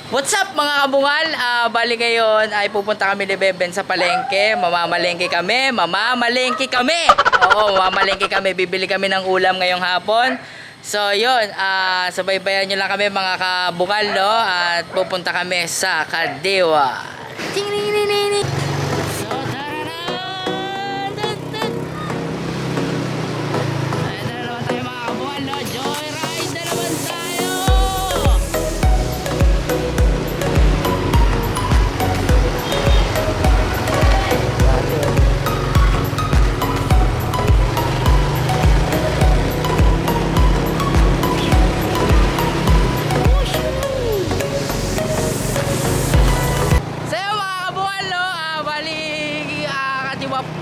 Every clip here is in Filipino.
What's up mga kabungal? Bali ngayon ay pupunta kami ni Beben sa palengke. Mamamalengke kami. Oo, mamamalengke kami. Bibili kami ng ulam ngayong hapon. So yun, sabaybayan nyo lang kami mga kabungal, no? At pupunta kami sa Kadiwa. So tararan! Ayan na naman tayo mga kabungal, no? Joyride na naman tayo!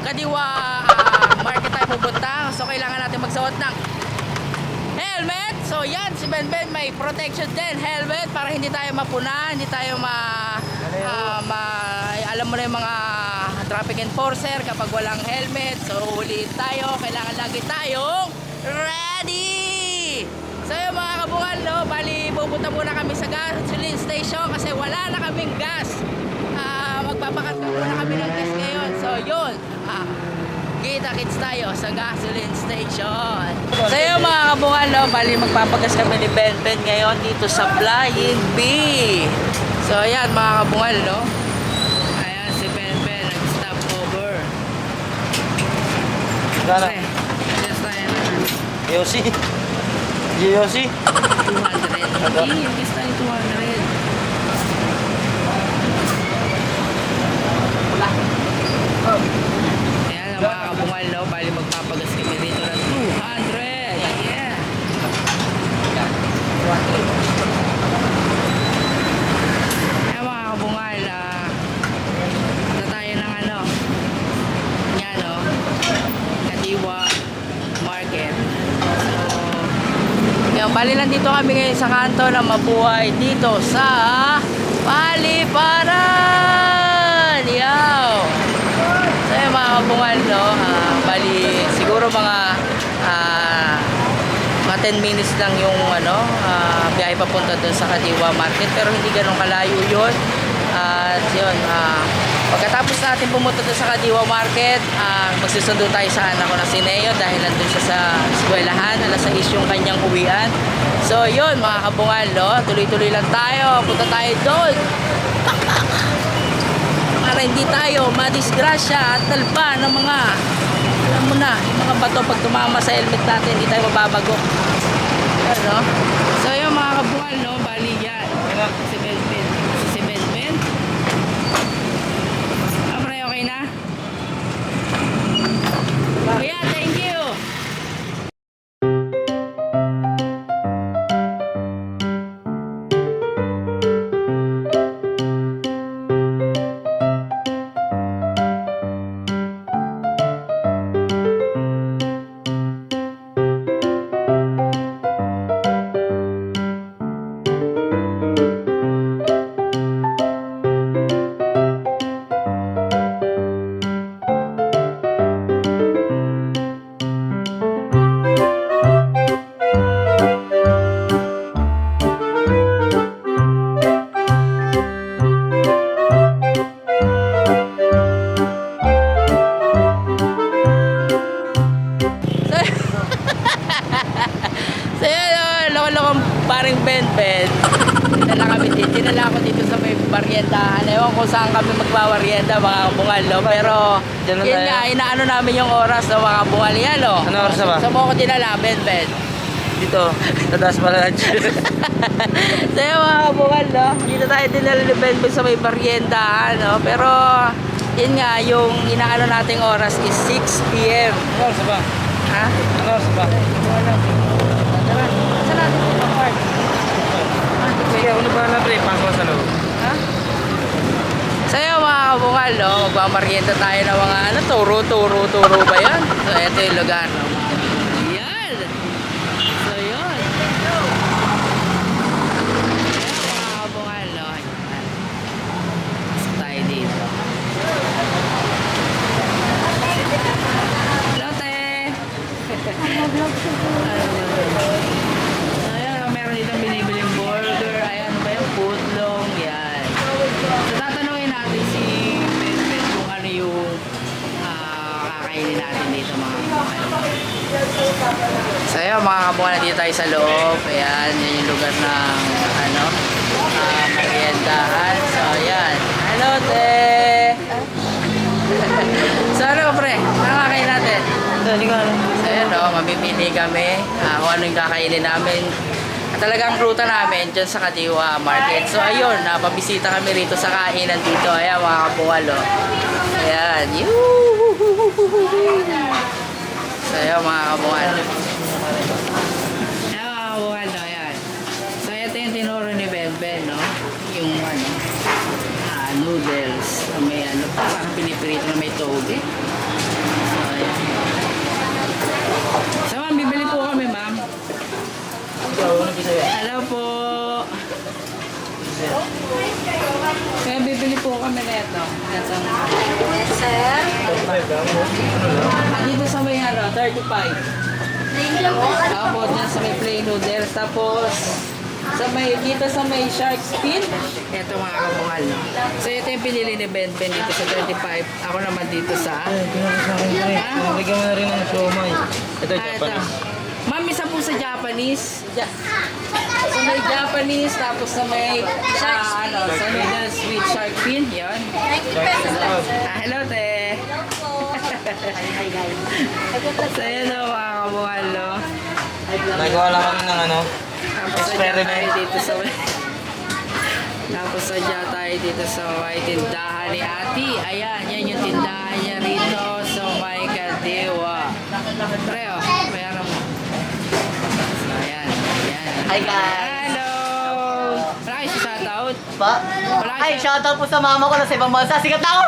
Kadiwa market tayo pupunta. So kailangan natin magsuot ng helmet. So yan, si Benben may protection din, helmet, para hindi tayo mapuna, hindi tayo alam mo na yung mga traffic enforcer kapag walang helmet. So ulit tayo, kailangan lagi tayong ready. So yung mga kabungal, no, bali pupunta muna kami sa gasoline station kasi wala na kaming gas. Magpapakat muna kami ng gas ngayon. So yun, kita-kits tayo sa gasoline station. So yun mga kabungal, no, bali magpapagas kami ni Benben ngayon dito sa Flying B. So ayan mga kabungal, no, ayan si Benben nag-stop over. Gana? Just tayo na Yosi? Yosi? 200. Hindi, just tayo 200. Ayan ang mga kabungal, no? Bali magpapagas kami rito ng 200. Yeah. Ayan mga kabungal, punta tayo ng ano, yan, no? Kadiwa Market. So, yan, bali nandito kami ngayon sa kanto na mabuhay dito sa Paliparan. Yaw! So yung mga kabungal, no, bali siguro mga 10 minutes lang yung biyahe papunta dun sa Kadiwa Market, pero hindi ganun kalayo yun. At yun, pagkatapos natin pumunta dun sa Kadiwa Market, magsusundo tayo sa anak ko na si Neo dahil nandun siya sa eskwelahan, alas 6 yung kanyang uwian. So yun mga kabungal, no, tuloy-tuloy lang tayo, punta tayo doon para hindi tayo madisgrasya at talpa ng mga, alam mo na, yung mga bato pag tumama sa helmet natin, hindi tayo mababago. Ano? So yung mga kabungal, no, bali yan. Si Benben. Si Benben. Pre, okay na? Kuya, thank you. So yun, loko-lokong paring Benben. Dinala ako dito sa may baryendahan. Ewan ko saan kami magbawaryenda mga kabungal, no? Pero yun nga, inaano namin yung oras ng mga kabungal yan, no? Ano oras na ba? So mo ko dinala, Benben. Dito, tadas pala lunch. So yun mga kabungal, no? Dito tayo dinala ni Benben sa may baryendahan, no? Pero yun nga, yung inaano nating oras is 6 PM. Ano oras na ba? Ha? Ano oras na ba? Wala. Tara, saan natin ito park? Sige, ako na ba na pre? Pasok sa loob. Ha? So yun mga kabungal, no? Magmamarienda tayo ng mga turo ba yan? So ito yung lugar, no? Yan! So yun. Ayan mga kabungal, no? Pasok tayo dito. Lote! Ayan, meron dito binibiling burger. Ayan ba yung footlong? ayun mga kabungal, nandito tayo sa loob. Ayan, yan yung lugar ng meriendahan. So ayan. Hello, te! So ano pre? Nakakain natin. Hindi ko alam. So ayan mamimili kami kung ano yung kakainin namin. At talagang ruta namin dyan sa Kadiwa Market. So ayun, napabisita kami rito sa kainan dito. Ayan mga kabungal Ayan. So ayan mga kabungal. Ayan mga kabungal ayan. So ito yung tinuro ni Benben no. Yung noodles na may parang piniprito na may toge. So ayan. So ma'am, bibili po kami ma'am. Hello po. Kaya bibili po kami na ito. Yes, sir. Dito sa may 35. Tapos dyan sa may plain noodles. Tapos dito sa may shark fin. Ito mga kabungal. So ito yung pinili ni Ben dito sa 35. Ako naman dito sa... Bigyan mo na rin ng siomay. Ito, Japanese. Ma'am, isa po sa Japanese. Sa may Japanese, tapos sa may sa noodles with shark fin. Yan. 90 pesos lang, sir. Hello, te. Hi, guys. So yun mga kabungal, no? Nagawa lang kami ng Tapos sadya tayo dito sa tayo dito sa may tindahan ni Ate. Ayan, yan yung tindahan niya rito sa may Kadiwa. Treo, mayroon mo. So, ayan. Hi, guys. Hello! Wala kayo si shoutout? Pa? Wala kayo Ay, shoutout po sa mama ko na sa ibang bansa. Sikat na ako!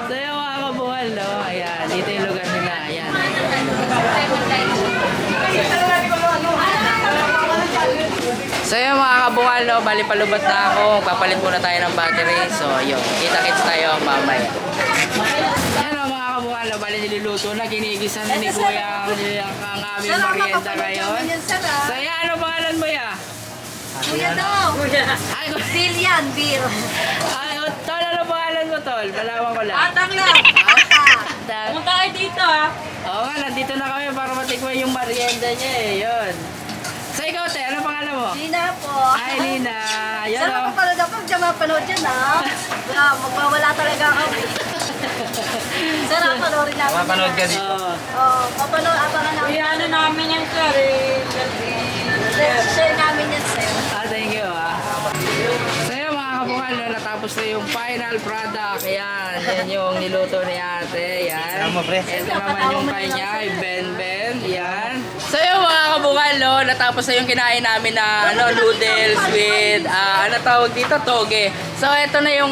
So yung mga kabuhal, no? Ayan, dito yung lugar nila. Ayan. So yung mga kabuhal, no? Bali palubat na ako. Papalit muna tayo ng battery. So yun, kita-kits tayo mamaya. Yan o mga kabuhal, no? Bali niluluto na. Ginigisan ni Kuya ang aming merienda ngayon. So yan, ano pangalan mo ya? Kuya daw. Ay, Bill yan, Bill. ay, tol, ano pangalan mo, tol? Malaman ko lang. Atang lang. Atang. Punta kayo dito, ha? Oo nga, nandito na kami para matikman yung merienda niya eh. Yun. So ikaw, te, ano pangalan mo? Lina po. Ay, Lina. Yan Saan o. ako pala daw? Pag diyan mapanood yan, ha? Magwawala talaga ako. Sir, panoorin namin. Mapanood ka dito. Oo. Oo, mapanood. Abangan namin. Ano namin yan, sir, eh. Share namin yan, sir. Thank you So yun mga kabungal, no, natapos na yung final product. Yan yung niluto ni ate. Yan. Tama, pre. Ito naman yung kanya, Ben. Yan. So yun mga kabungal, no, natapos na yung kinain namin na noodles with, ano tawag dito, toge. So ito na yung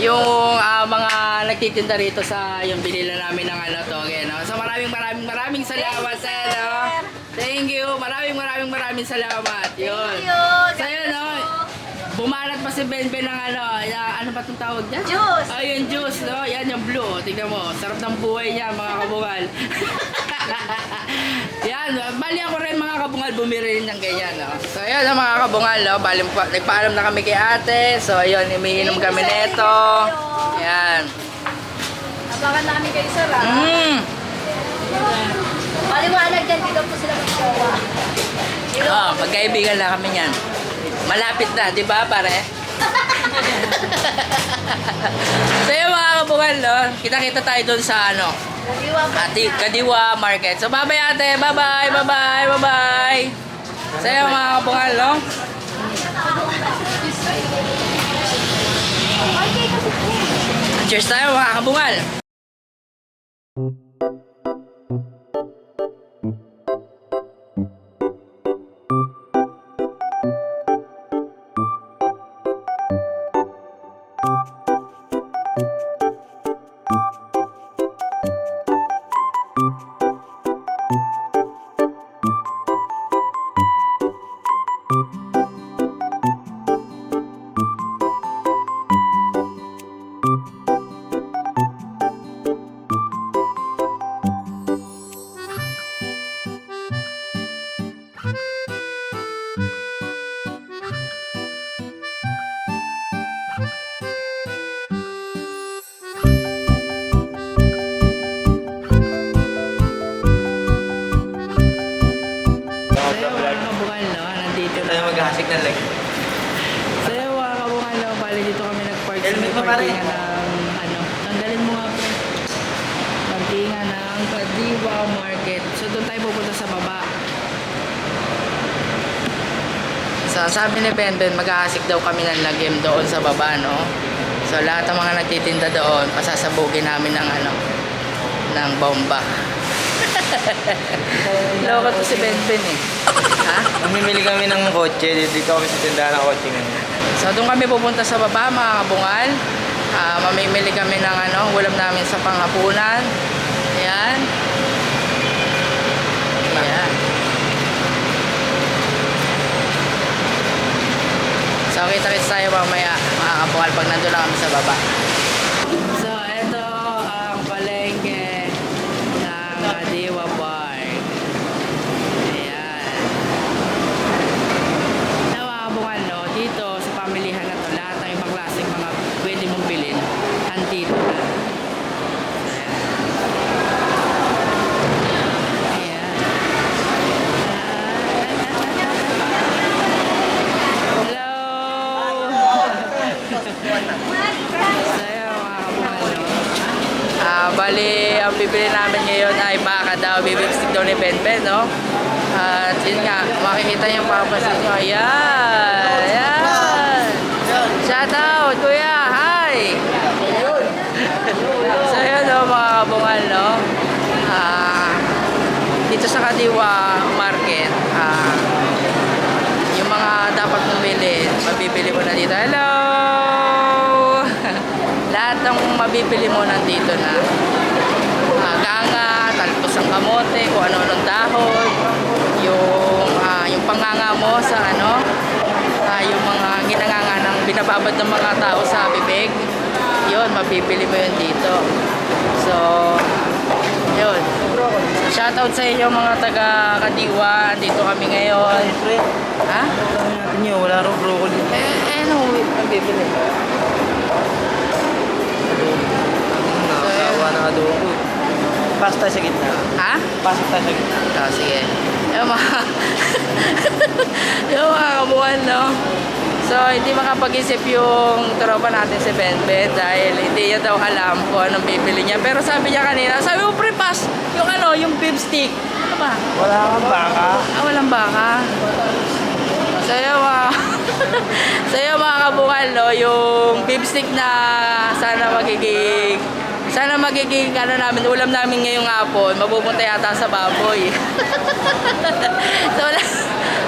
yung mga nagtitinda rito sa yung binila namin ng toge, no. So maraming salamat sa Thank you. Maraming salamat. Yun. Thank you. So yun, no. Bumalat pa si Ben ng ano ba itong tawag dyan? Juice. Yung juice, no? Yan yung blue. Tignan mo. Sarap ng buhay niya, mga kabungal. Yan. Bali ako rin, mga kabungal, bumili rin ng ganyan, no? So yun, mga kabungal, no? Bali, nagpaalam na kami kay ate. So yun, umiinom kami nito. Yan. Abangan namin kayo, sir, ha? Paliwanag yan, dito po sila mag-showa. Magkaibigan lang kami yan. Malapit na, di ba pare? So yung mga kabungal, no? Kita-kita tayo dun sa Kadiwa Market. So bye-bye ate, bye-bye. So yung mga kabungal, no? Cheers tayo mga kabungal. maghahasik ng leg. So yung mga kabungan, no, bali dito kami nag-park sa Helmet may mo, pare. parkingan ng, ano, tanggalin mo nga po. Parkingan ng Kadiwa Market. So doon tayo pupunta sa baba. So sabi ni Benben, maghahasik daw kami ng lagim doon sa baba, no? So lahat ng mga nagtitinda doon, pasasabugin namin ng ano, ng bomba. Loko to si Benben eh. Ha? Mamimili kami ng kotse. Dito kami sa tindahan ng kotse ngayon. So doon kami pupunta sa baba, mga kabungal. Mamimili kami ng ano, ulam namin sa panghapunan. Ayan. Ayan. So kita-kits tayo mamaya, mga kabungal, pag nandun na kami sa baba. So ito ang palengke ng Kadiwa Park. Ayan. Nakakabungan, no? Dito sa pamilihan na to, lahat ng ibang klaseng mga pwede mong bilhin, andito na. Ayan. Hello! Sayo, mga kabungan, no? Bali, ang bibili namin ngayon ay baka daw, bibibstik daw ni Benben, no? At yun nga, makikita niyo papasin niyo. Ayan! Ayan! Shout out, kuya! Hi! So yun, no, mga kabungal, no? Dito sa Kadiwa Market, yung mga dapat mong bilhin, mabibili mo na dito. Hello! Lahat ng mabibili mo nandito na. Ganga, talpos ng kamote, kung ano-anong dahon, yung panganga mo sa ano, yung mga ginanganga ng binababad ng mga tao sa bibig, yun, mabibili mo yun dito. So, yun. Shoutout sa inyo mga taga Kadiwa, dito kami ngayon. Ha? Sabi natin yun, wala rin broccoli. Ano, mabibili. Nakasawa na adobo. Pasok tayo sa gitna. Ha? Pasok tayo sa gitna. Sige. Yung mga yung mga kabuhan, no? So, hindi makapag-isip yung tropa natin si Benben dahil hindi niya daw alam kung anong bibili niya. Pero sabi niya kanina, sabi mo pre-pass, yung ano, yung beef stick. Ano ba? Wala kang baka. Walang baka. Sa'yo mga sa'yo mga kabuhan, no? Yung beef stick na sana magiging ano namin, ulam namin ngayong hapon, mapupunta yata sa baboy. So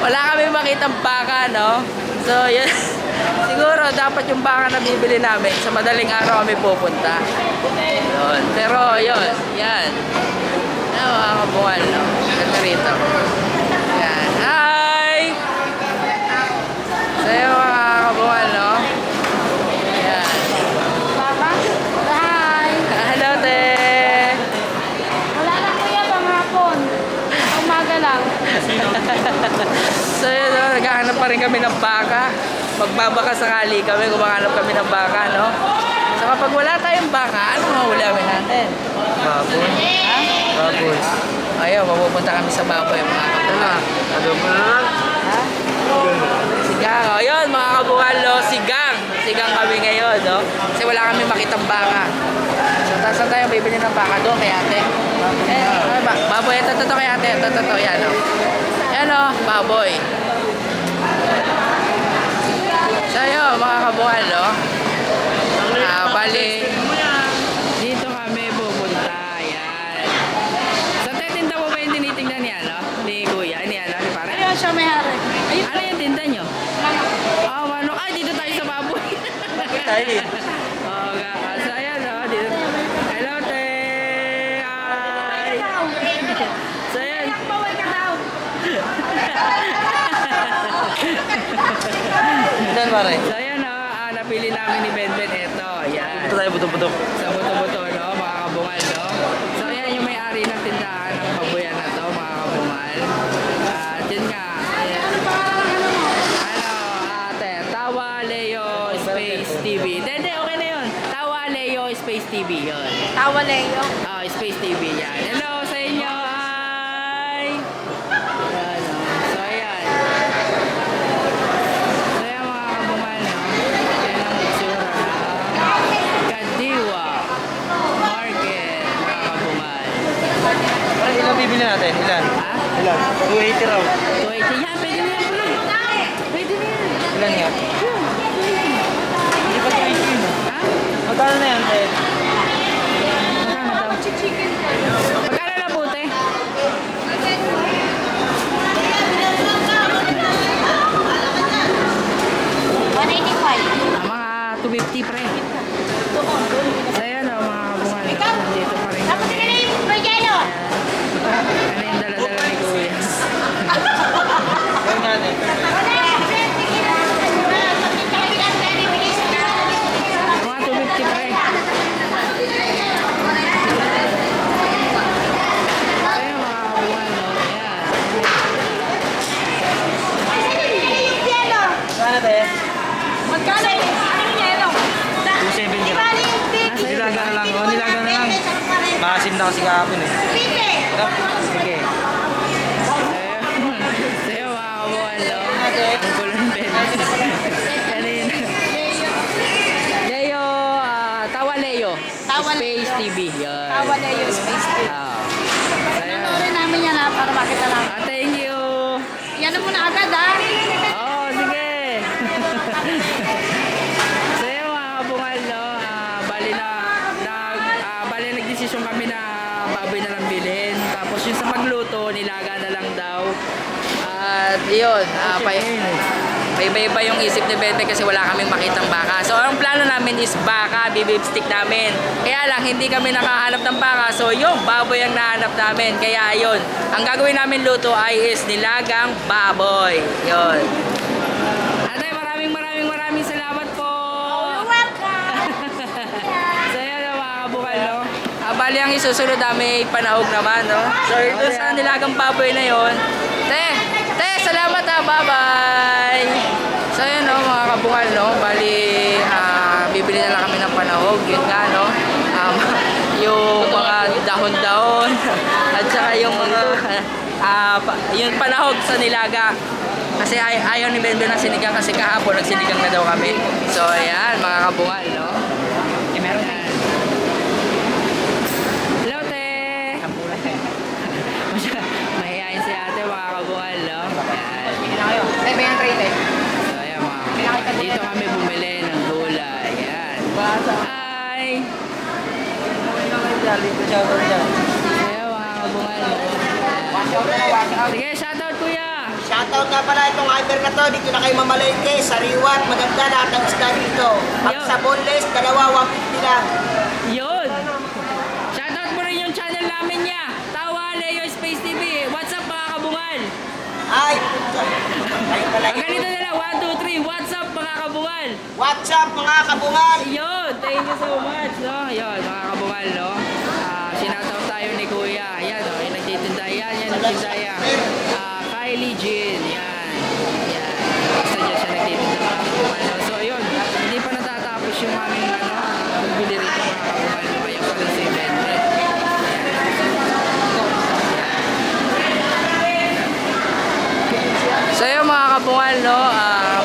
wala kami makitang baka, no? So yun, siguro dapat yung baka na bibili namin sa madaling araw kami pupunta. Yun. Pero yun, yan. Yan mga kabuhan, no? Ganda rito. Yan. Hi! Sa'yo mga kabuhan, no? Yan. Papa? Hi! Hello, te! Wala na kuya, panghapon. Umaga lang. So yun, no? Naghahanap pa rin kami ng baka. Magbabaka sakali kami, kumahanap kami ng baka, no? So kapag wala tayong baka, ano mahulamin natin? Baboy. Ha? Baboy. Ayun, mapupunta kami sa baboy, mga kabuhan. Adobo na lang. Ha? Sigang. O yun, mga kabuhan, no? Sigang. Sigang kami ngayon, no? Kasi wala kami makitang baka. So saan tayo bibili ng baka doon kay ate? Ano ba? Baboy, ito kay ate. Ito, yan, no? Yan, no? Baboy. So yun, mga kabuhan, no? Bali, dito kami pupunta. Yan. Sa tetinda mo ba yung tinitingnan niya, no? Ni Kuya, ni ano, ni pare? Ayun siya may hari. Ano yung tinda nyo? Ano? Ay, dito tayo sa baboy. Tayo eh. Oo nga. So, ayan, no? Dito. Hello, te! Hi! So, ayan. Bawal ka daw. Saan pare? So, ayan, no? Napili namin ni Benben. Ito, yan. Ito tayo, buto-buto. Sa buto-buto, no? Mga kabungal, no? So, ayan yung may-ari ng tindahan ng baboyan na to, mga kabungal. At yun nga. Ayan. Ano, ate? Tawa Leo Space TV. Hindi, okay na yun. Tawa Leo Space TV, yun. Tawa Leo. Space TV, yan. Hello sa inyo. Hi! Ayan, no? So, ayan. 280 raw. 280. Yan, pwede na yan, pre. Pwede na yan. Ilan yan? Hindi pa 280 yun. Ha? Magkano na yan, Ted? Magkano daw? Magkano na puti? Mga 250 pre. So yan o mga kabungan. Nandito pa rin kami. Ano yung dala-dala ni Kuya? Gawin natin. Mga 250 pre. So yan mga kabungan. Yan. Magkano, Ted? Magkano? Anong yelo? 270 raw. Nilaga na lang. Oh, nilaga na lang. Maasim na kasi kahapon eh. Tara. Sige. Sa'yo mga kabuhan, no? Ang kulon Ben. Kanina. Leo, Tawa Leo. Tawa Space TV. Yun. Tawa na yung space ko. Ayan. Panoorin namin yan para makita namin. Thank you. Yan na muna agad Oh, sige. Sa'yo mga kabungal, no? Bali nagdesisyon kami na baboy na lang bilhin. Tapos yung sa magluto, nilaga na lang daw. At yun, iba-iba yung isip ni Bebe kasi wala kaming makitang baka. So ang plano namin is baka, bibib stick namin. Kaya lang, hindi kami nakahanap ng baka. So yung baboy ang nahanap namin. Kaya yun, ang gagawin namin luto ay is nilagang baboy. Yun. Ate, maraming salamat po. So yan ang mga kabukal, no? Bali ang isusunod may panahog naman, no? So doon sa nilagang baboy na yon. Te, salamat ha, bye-bye! So yan, no, mga kabukal, no? Bali, bibili na lang kami ng panahog. Yun nga, no? Yung mga dahon-dahon at saka yung mga yung panahog sa nilaga. Kasi ayaw ni Benben ng sinigang kasi kahapon nagsinigang na daw kami. So ayan, mga kabungal, no? Meron na. Hello, te! Mahihayin si ate, mga kabungal, no? Ayan. Tingnan kayo. Tay, bayan tray, tay. So ayan, mga kabungal. Dito kami bumili ng gulay. Ayan. Hi! Shoutout dyan. Ayan, mga kabungal, no? Sige, shoutout kuya! Shoutout nga pala itong hyper na to. Dito na kayo mamalengke. Sariwat. Maganda lahat ng isda dito. Pag sa boneless, dalawa, 150 lang. Yun! Shoutout mo rin yung channel namin niya. Tawa Leo Space TV. What's up mga kabungal? Ay! Ayun pala. Ang ganito nila, 1, 2, 3. What's up mga kabungal? What's up mga kabungal? Yun! Thank you so much, no? Yun, mga kabungal, no? Sinataw tayo ni Kuya. Yan, no? Yung nagtitinda. Yan, nagtitinda yan. Kylie Jean. Yan. Yan. Basta dyan siya nagtitinda mga kabungal, no? So, yun. Hindi pa natatapos yung aming, pagbili rito mga kabungal, no? Yung pala si Benre. So yun mga kabungal, no,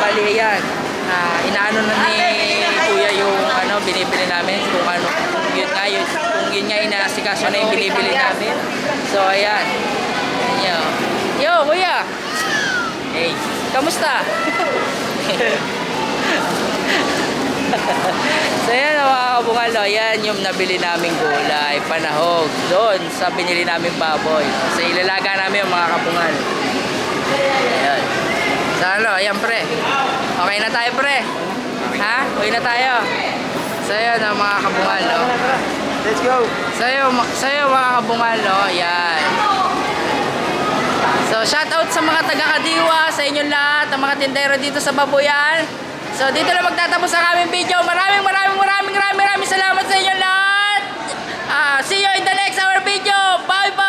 bali yan, inaano na ni Kuya yung binibili namin kung kung yun nga inaasikaso na yung binibili namin. So ayan, yo Kuya, hey, kamusta? So yan mga kabungal, no, yan yung nabili naming gulay, panahog, doon sa binili naming baboy. So ilalaga namin yung mga kabungal. Ayan. So ano, ayan pre. Okay na tayo pre. Ha? Uwi na tayo. So ayan ang mga kabungal, no? Let's go! Sa'yo mga kabungal, no? Ayan. So shoutout sa mga taga-Kadiwa, sa inyong lahat, ang mga tindero dito sa Babuyan. So dito na magtatapos ang aming video. Maraming salamat sa inyong lahat. See you in the next our video. Bye bye!